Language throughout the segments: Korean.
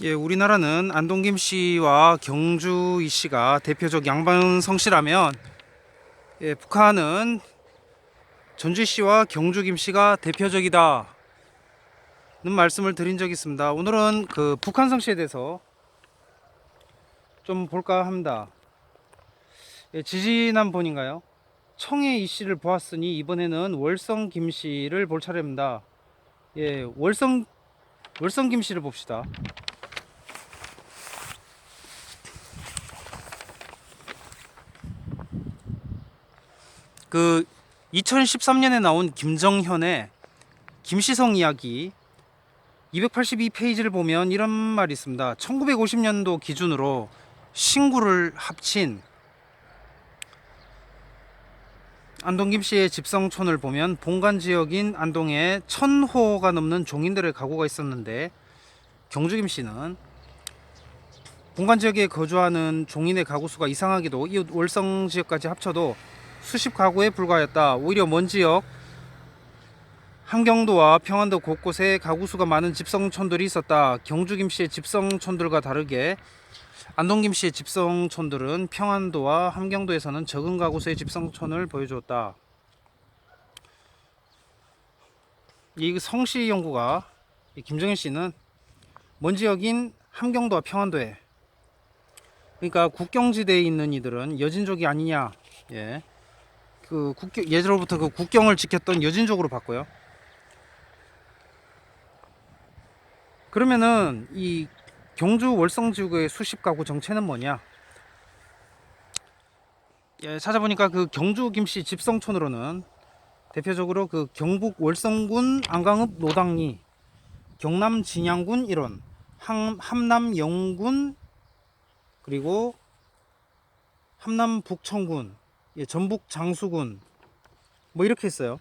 예, 우리나라는 안동 김씨와 경주 이씨가 대표적 양반 성씨라면, 예, 북한은 전주 씨와 경주 김씨가 대표적이다는 말씀을 드린 적이 있습니다. 오늘은 그 북한 성씨에 대해서 좀 볼까 합니다. 예, 지지난 본인가요? 청해 이씨를 보았으니 이번에는 월성 김씨를 볼 차례입니다. 예, 월성 김씨를 봅시다. 그 2013년에 나온 김정현의 김시성 이야기 282페이지를 보면 이런 말이 있습니다. 1950년도 기준으로 신구를 합친 안동 김씨의 집성촌을 보면 본관 지역인 안동에 1000호가 넘는 종인들의 가구가 있었는데, 경주 김씨는 본관 지역에 거주하는 종인의 가구 수가 이상하게도 이웃 월성 지역까지 합쳐도 수십 가구에 불과하였다. 오히려 먼 지역 함경도와 평안도 곳곳에 가구 수가 많은 집성촌들이 있었다. 경주 김씨의 집성촌들과 다르게 안동 김씨의 집성촌들은 평안도와 함경도에서는 적은 가구 수의 집성촌을 보여주었다. 이 성씨 연구가 김정현 씨는 먼 지역인 함경도와 평안도에, 그러니까 국경지대에 있는 이들은 여진족이 아니냐, 예, 그 예로부터 그 국경을 지켰던 여진족으로 봤고요. 그러면은 이 경주 월성 지구의 수십 가구 정체는 뭐냐? 예, 찾아보니까 그 경주 김씨 집성촌으로는 대표적으로 그 경북 월성군 안강읍 노당리, 경남 진양군 일원, 함남 영군, 그리고 함남 북천군, 예, 전북 장수군, 뭐 이렇게 있어요.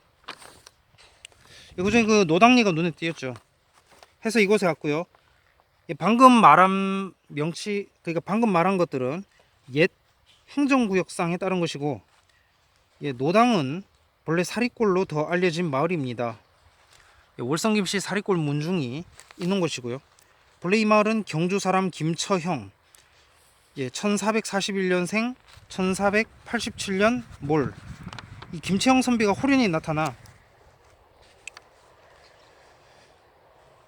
예, 그중에 그 노당리가 눈에 띄었죠. 해서 이곳에 갔고요. 예, 방금 말한 명치, 그러니까 방금 말한 것들은 옛 행정구역상에 따른 것이고, 예, 노당은 본래 사리골로 더 알려진 마을입니다. 예, 월성김씨 사리골 문중이 있는 곳이고요. 본래 이 마을은 경주 사람 김처형, 예, 1441년생 1487년 몰, 이 김처형 선비가 호련히 나타나,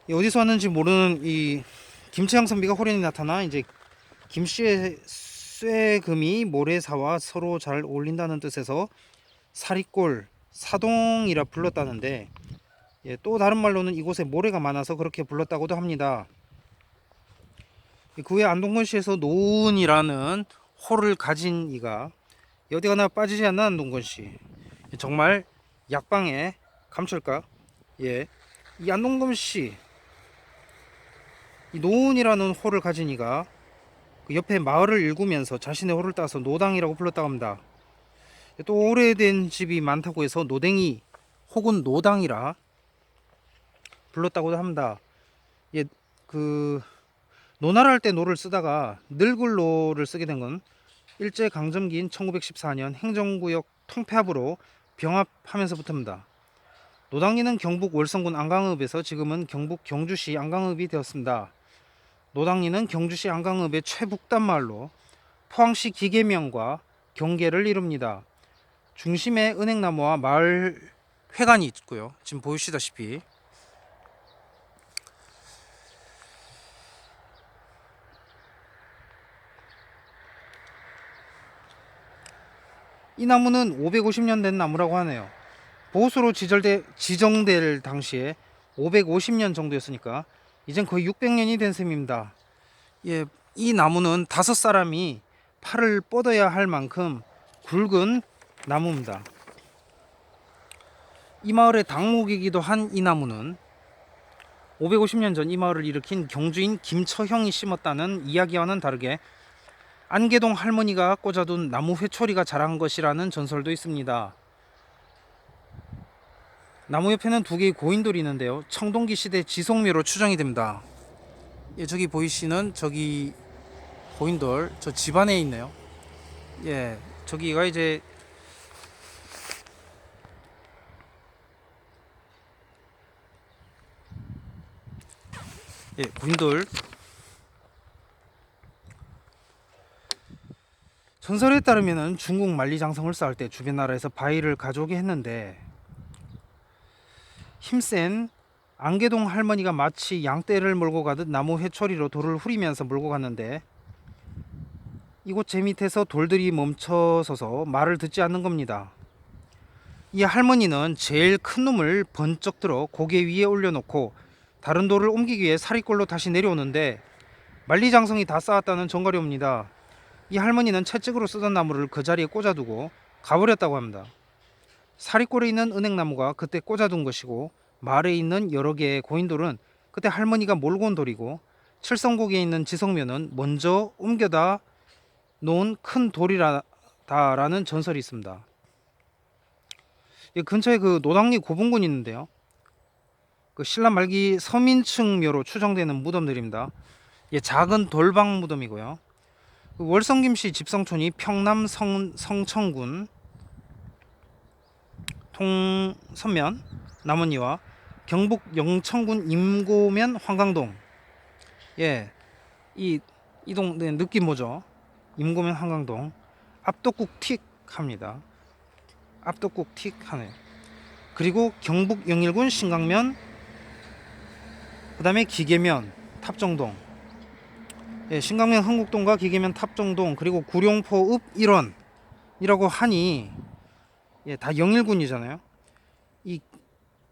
예, 어디서 왔는지 모르는 이 김처형 선비가 호련히 나타나 이제 김씨의 쇠금이 모래사와 서로 잘 어울린다는 뜻에서 사리골, 사동이라 불렀다는데, 예, 또 다른 말로는 이곳에 모래가 많아서 그렇게 불렀다고도 합니다. 그 후에 안동건시에서 노은이라는 호를 가진 이가 어디 가나 빠지지 않는 안동건시, 정말 약방의 감철가. 예, 이 안동건시 이 노은이라는 호를 가진 이가 그 옆에 마을을 일구면서 자신의 호를 따서 노당이라고 불렀다고 합니다. 또 오래된 집이 많다고 해서 노댕이 혹은 노당이라 불렀다고도 합니다. 예, 그 노나라 할 때 노를 쓰다가 늙을 노를 쓰게 된 건 일제 강점기인 1914년 행정구역 통폐합으로 병합하면서부터입니다. 노당리는 경북 월성군 안강읍에서 지금은 경북 경주시 안강읍이 되었습니다. 노당리는 경주시 안강읍의 최북단 마을로 포항시 기계면과 경계를 이룹니다. 중심에 은행나무와 마을 회관이 있고요. 지금 보이시다시피 이 나무는 550년 된 나무라고 하네요. 보호수로 지정될 당시에 550년 정도였으니까 이젠 거의 600년이 된 셈입니다. 예, 이 나무는 5사람이 팔을 뻗어야 할 만큼 굵은 나무입니다. 이 마을의 당목이기도 한 이 나무는 550년 전 이 마을을 일으킨 경주인 김처형이 심었다는 이야기와는 다르게 안개동 할머니가 꽂아둔 나무 회초리가 자란 것이라는 전설도 있습니다. 나무 옆에는 2개의 고인돌이 있는데요, 청동기 시대 지속묘로 추정이 됩니다. 예, 저기 보이시는 저기 고인돌, 저 집안에 있네요. 예, 저기가 이제 예, 고인돌 전설에 따르면 중국 만리장성을 쌓을 때 주변 나라에서 바위를 가져오게 했는데 힘센 안개동 할머니가 마치 양떼를 몰고 가듯 나무 회초리로 돌을 후리면서 몰고 갔는데 이곳 제 밑에서 돌들이 멈춰서서 말을 듣지 않는 겁니다. 이 할머니는 제일 큰 놈을 번쩍 들어 고개 위에 올려놓고 다른 돌을 옮기기 위해 사리꼴로 다시 내려오는데 만리장성이 다 쌓았다는 정가리옵니다. 이 할머니는 채찍으로 쓰던 나무를 그 자리에 꽂아두고 가버렸다고 합니다. 사리꼴에 있는 은행나무가 그때 꽂아둔 것이고 말에 있는 여러 개의 고인돌은 그때 할머니가 몰고 온 돌이고 칠성곡에 있는 지성묘는 먼저 옮겨다 놓은 큰 돌이라는 전설이 있습니다. 이 근처에 그 노당리 고분군이 있는데요. 그 신라 말기 서민층 묘로 추정되는 무덤들입니다. 예, 작은 돌방 무덤이고요. 그 월성김씨 집성촌이 평남 성천군 통선면 남원리와 경북 영천군 임고면 황강동. 예, 이동 네, 느낌 뭐죠? 임고면 황강동 앞덕국 틱 합니다. 앞덕국 틱 하네요. 그리고 경북 영일군 신강면, 그 다음에 기계면 탑정동. 예, 신강면 흥국동과 기계면 탑정동, 그리고 구룡포읍 일원이라고 하니 예, 다 영일군이잖아요. 이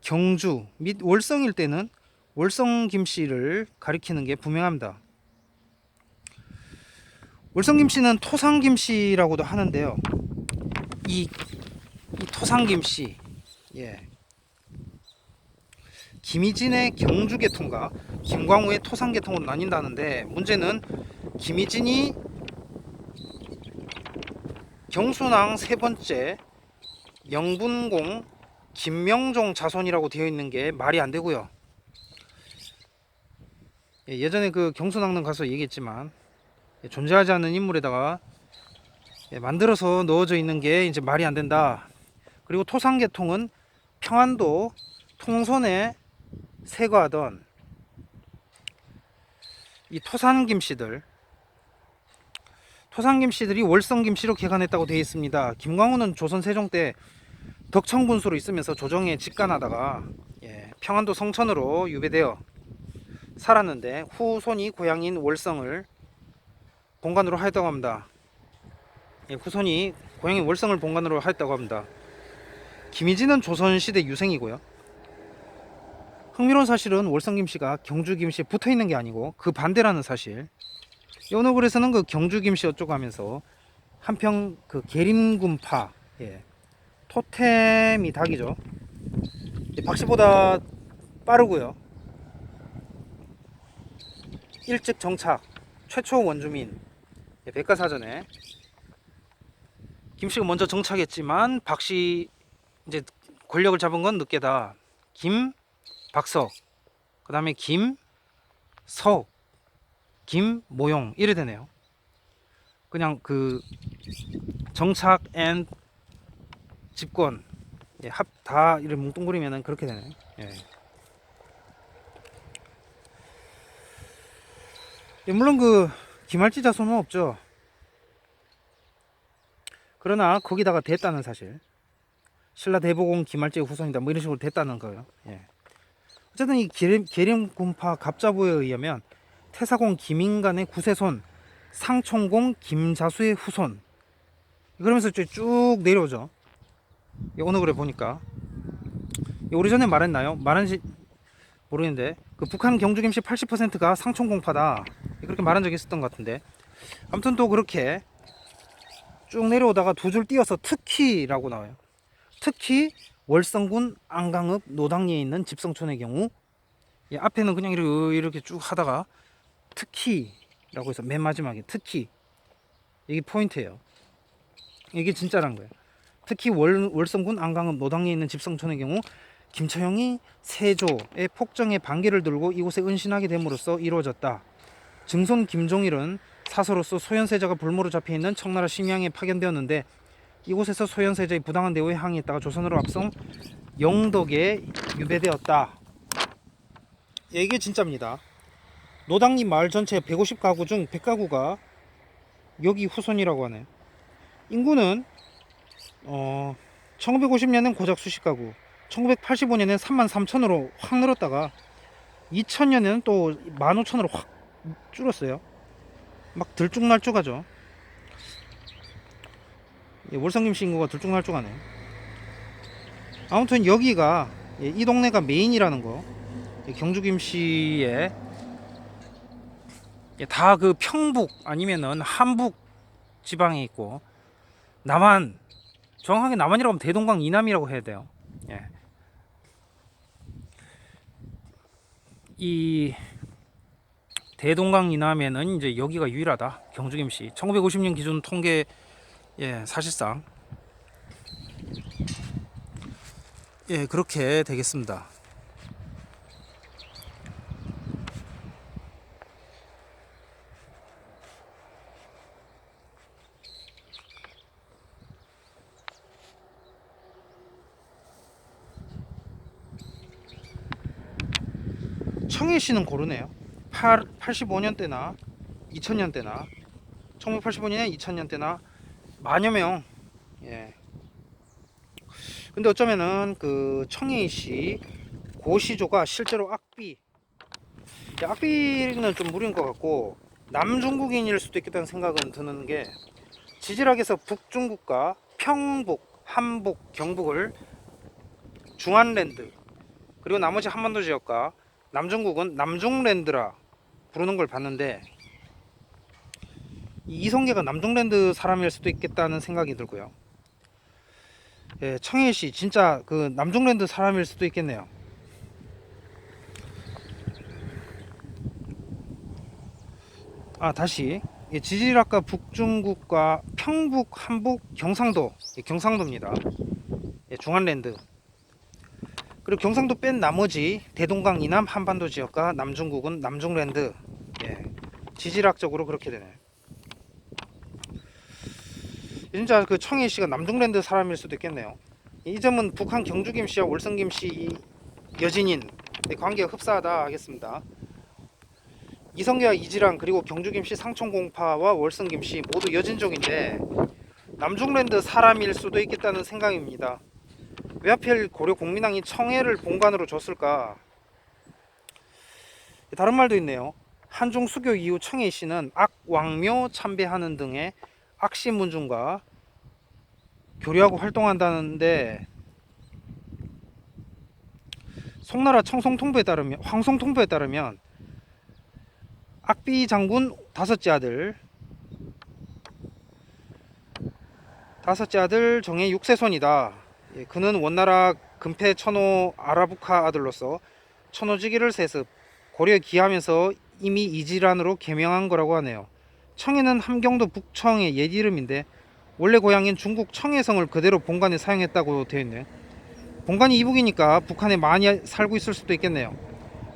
경주 및 월성일 때는 월성 김씨를 가리키는 게 분명합니다. 월성 김씨는 토상 김씨라고도 하는데요. 이 토상 김씨, 예, 김희진의 경주계통과 김광우의 토상계통으로 나뉜다는데 문제는 김희진이 경순왕 세 번째 영분공 김명종 자손이라고 되어 있는 게 말이 안 되고요. 예전에 그 경순왕릉 가서 얘기했지만 존재하지 않는 인물에다가 만들어서 넣어져 있는 게 이제 말이 안 된다. 그리고 토상계통은 평안도 통선에 세거하던 이 토산김씨들이 월성김씨로 개간했다고 되어 있습니다. 김광우는 조선 세종 때 덕청군수로 있으면서 조정에 직관하다가 평안도 성천으로 유배되어 살았는데 후손이 고향인 월성을 본관으로 하였다고 합니다. 후손이 고향인 월성을 본관으로 하였다고 합니다. 김희진은 조선시대 유생이고요. 흥미로운 사실은 월성김씨가 경주김씨에 붙어있는 게 아니고 그 반대라는 사실. 어느 글에서는 그 경주김씨 어쩌고 하면서 한평 그 계림군파, 토템이 닭이죠. 박씨보다 빠르고요. 일찍 정착, 최초 원주민. 백과사전에 김씨가 먼저 정착했지만 박씨 이제 권력을 잡은 건 늦게다. 박석, 그 다음에 김석, 김모용 이래 되네요. 그냥 그 정착 앤 집권 합 다 이렇게 뭉뚱그리면은 그렇게 되네. 물론 그 김할지 자손은 없죠. 그러나 거기다가 됐다는 사실. 신라 대보공 김할지의 후손이다. 뭐 이런 식으로 됐다는 거예요. 어쨌든 이 계림군파 갑자부에 의하면 태사공 김인간의 구세손, 상총공 김자수의 후손. 그러면서 쭉 내려오죠. 어느 글에 보니까 오래전에 말했나요? 말한지 모르겠는데 그 북한 경주 김씨 80%가 상총공파다 그렇게 말한 적이 있었던 것 같은데, 아무튼 또 그렇게 쭉 내려오다가 두 줄 띄어서 특히라고 나와요. 특히 월성군 안강읍 노당리에 있는 집성촌의 경우 앞에는 그냥 이렇게 쭉 하다가 특히라고 해서 맨 마지막에 특히, 이게 포인트예요. 이게 진짜란 거예요. 특히 월성군 안강읍 노당리에 있는 집성촌의 경우 김처형이 세조의 폭정에 반기를 들고 이곳에 은신하게 됨으로써 이루어졌다. 증손 김종일은 사서로서 소현세자가 불모로 잡혀있는 청나라 심양에 파견되었는데 이곳에서 소현세자의 부당한 대우에 항의했다가 조선으로 악성 영덕에 유배되었다. 이게 진짜입니다. 노당리 마을 전체 150가구 중 100가구가 여기 후손이라고 하네요. 인구는 1950년엔 고작 수십 가구, 1985년엔 33,000으로 확 늘었다가 2000년에는 또 15,000으로 확 줄었어요. 막 들쭉날쭉하죠. 월성김씨 인구가 들쭉날쭉하네. 아무튼 여기가 이 동네가 메인이라는 거, 경주김씨의 다 그 평북 아니면은 함북 지방에 있고, 남한, 정확하게 남한이라고 하면 대동강 이남이라고 해야 돼요. 예. 이 대동강 이남에는 이제 여기가 유일하다. 경주김씨 1950년 기준 통계, 사실상 그렇게 되겠습니다. 청해시는 고르네요. 85년대나 2000년대나 1985년에 2000년대나 만여 명. 예. 근데 어쩌면은 그 청해시 고시조가 실제로 악비는 좀 무리인 것 같고 남중국인일 수도 있겠다는 생각은 드는 게, 지질학에서 북중국과 평북, 함북, 경북을 중안랜드, 그리고 나머지 한반도 지역과 남중국은 남중랜드라 부르는 걸 봤는데, 이성계가 남중랜드 사람일 수도 있겠다는 생각이 들고요. 청해시 진짜 그 남중랜드 사람일 수도 있겠네요. 다시 지질학과 북중국과 평북, 함북, 경상도, 경상도입니다. 중안랜드. 그리고 경상도 뺀 나머지 대동강 이남 한반도 지역과 남중국은 남중랜드. 지질학적으로 그렇게 되네. 진짜 그 청해시가 남중랜드 사람일 수도 있겠네요. 이 점은 북한 경주김씨와 월성김씨 여진인 관계가 흡사하다 하겠습니다. 이성계와 이지랑 그리고 경주김씨 상촌공파와 월성김씨 모두 여진족인데 남중랜드 사람일 수도 있겠다는 생각입니다. 왜 하필 고려 공민왕이 청해를 본관으로 줬을까? 다른 말도 있네요. 한중 수교 이후 청해시는 악왕묘 참배하는 등의 악시문중과 교류하고 활동한다는데, 송나라 황송통부에 따르면 악비 장군 다섯째 아들 정의 6세손이다. 그는 원나라 금패 천호 아라부카 아들로서 천호지기를 세습, 고려에 기하면서 이미 이질환으로 개명한 거라고 하네요. 청해는 함경도 북청의 옛 이름인데 원래 고향인 중국 청해성을 그대로 본관에 사용했다고 되어 있네요. 본관이 이북이니까 북한에 많이 살고 있을 수도 있겠네요.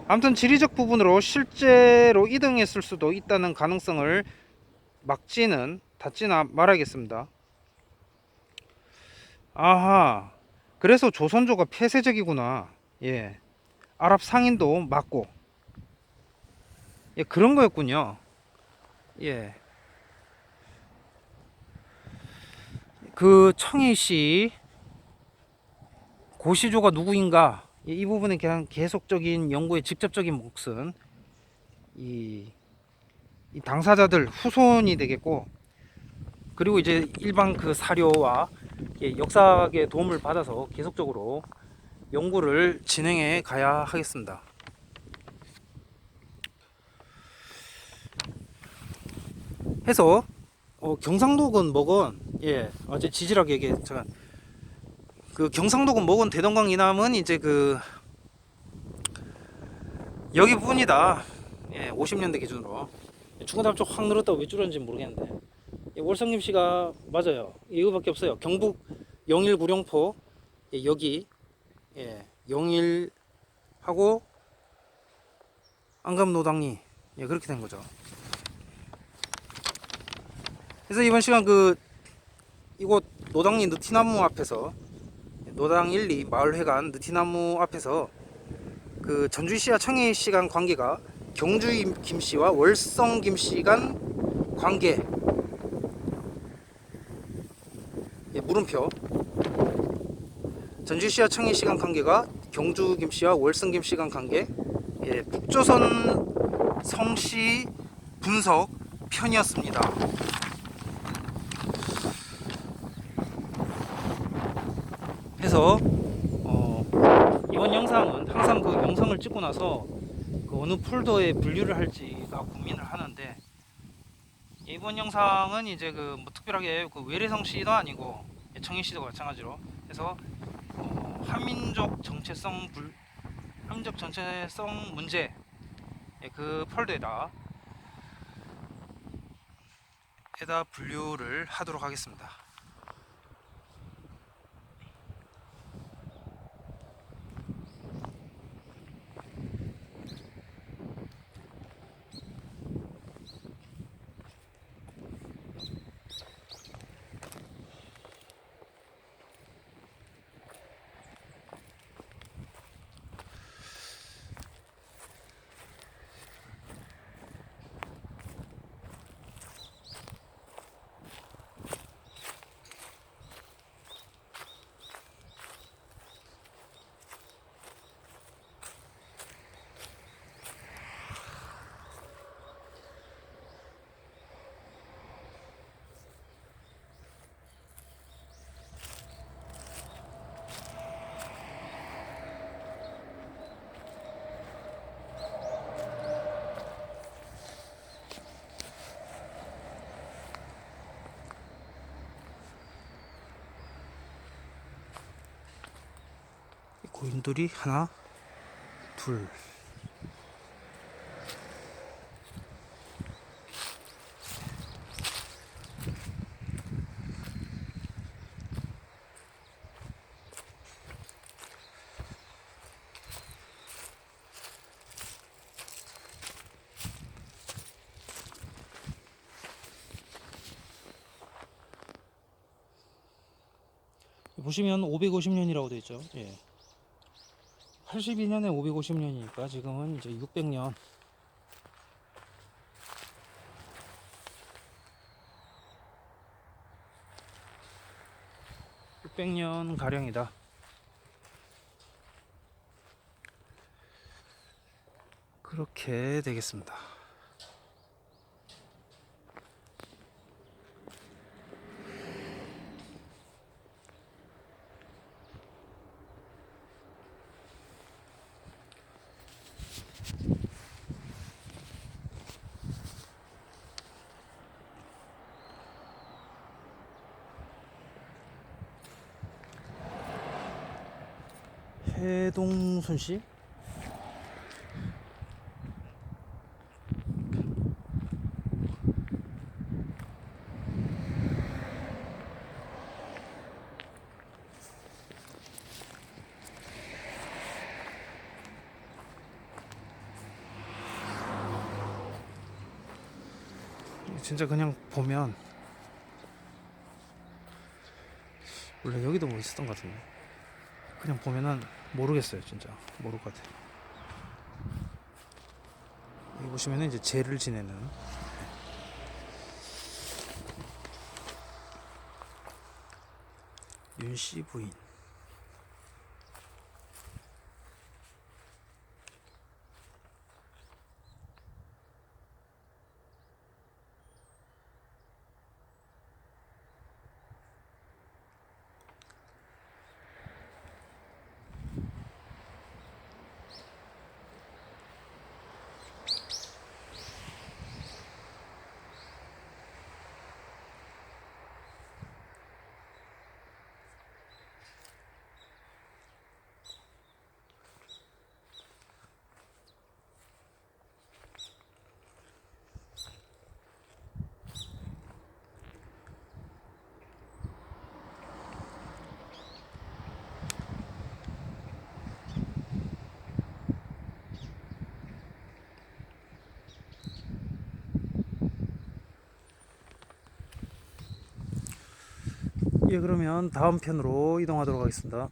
아무튼 지리적 부분으로 실제로 이동했을 수도 있다는 가능성을 닫지나 말아야겠습니다. 아하, 그래서 조선조가 폐쇄적이구나. 아랍 상인도 맞고, 그런 거였군요. 그 청해시 고시조가 누구인가, 이 부분에 대한 계속적인 연구의 직접적인 몫은 이 당사자들 후손이 되겠고, 그리고 이제 일반 그 사료와 역사학의 도움을 받아서 계속적으로 연구를 진행해 가야 하겠습니다. 해서 경상도군 뭐건, 어제 지질학 얘기했지만 그 경상도군 뭐건 대동강 이남은 이제 그 여기 부분이다. 50년대 기준으로. 중고등학교 쪽 확 늘었다고 왜 줄었는지 모르겠는데, 월성김씨가 맞아요. 이거밖에 없어요. 경북 영일 구룡포, 여기 영일하고 안감노당리, 그렇게 된 거죠. 그래서 이번 시간 이곳 노당리 느티나무 앞에서, 노당 1, 2 마을회관 느티나무 앞에서 그 전주시와 청해시 간 관계가 경주 김씨와 월성 김씨 간 관계, 물음표. 전주시와 청해 시간 관계가 경주 김씨와 월성 김 시간 관계, 예, 북조선 성씨 분석 편이었습니다. 그래서 이번 영상은 항상 그 영상을 찍고 나서 그 어느 폴더에 분류를 할지가 고민을 하는데, 이번 영상은 이제 그 뭐 특별하게 그 외래성씨도 아니고 청해씨도 마찬가지로 해서 한민족 정체성 문제, 그 폴더에다 분류를 하도록 하겠습니다. 고인돌이 하나, 둘. 보시면 550년이라고 되어 있죠. 예. 82년에 550년이니까 지금은 이제 600년. 600년 가량이다. 그렇게 되겠습니다. 해동순씨? 진짜 그냥 보면, 원래 여기도 뭐 있었던 것 같은데, 그냥 보면은 모르겠어요. 진짜 모를 것 같아요. 여기 보시면은 이제 제를 지내는 윤씨 부인. 예, 그러면 다음 편으로 이동하도록 하겠습니다.